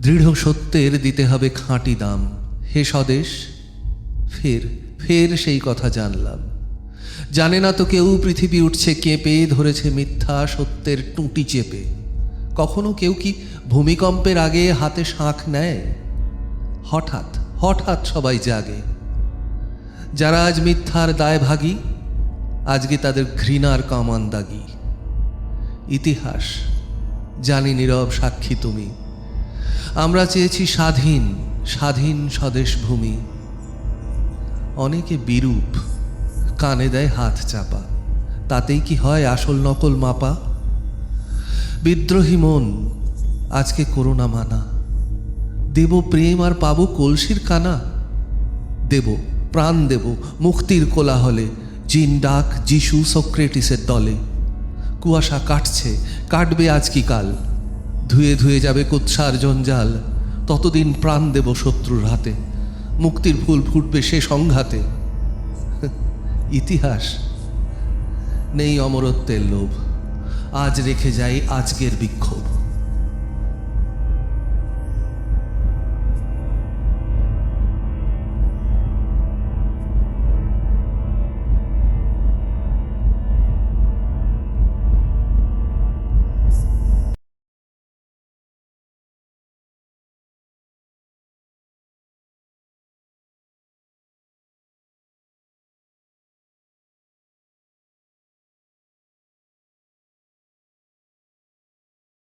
দৃঢ় সত্যের দিতে হবে খাঁটি দাম। হে স্বদেশ, ফের ফের সেই কথা জানলাম। জানে না তো কেউ পৃথিবী উঠছে কেঁপে, ধরেছে মিথ্যা সত্যের টুঁটি চেপে। কখনো কেউ কি ভূমিকম্পের আগে হাতে শাঁখ নেয়? হঠাৎ হঠাৎ সবাই জাগে। যারা আজ মিথ্যার দায় ভাগী, আজকে তাদের ঘৃণার কামান দাগি। ইতিহাস জানি নীরব সাক্ষী তুমি। আমরা চেয়েছি স্বাধীন স্বাধীন স্বদেশ ভূমি। অনেকে বিরূপ, কানে দেয় হাত চাপা। তাতেই কি হয় আসল নকল মাপা? বিদ্রোহী মন আজকে করোনা মানা। দেব প্রেম আর পাবো কলসির কানা। দেব প্রাণ দেব মুক্তির কোলাহলে, জিন ডাক যিশু সক্রেটিসের দলে। কুয়াশা কাটছে, কাটবে আজ কি কাল, ধুয়ে ধুয়ে যাবে কুৎসার জঞ্জাল। ততদিন প্রাণ দেব শত্রুর হাতে, মুক্তির ফুল ফুটবে সে সংঘাতে। ইতিহাস নেই অমরত্বের লোভ, আজ রেখে যাই আজকের বিক্ষোভ।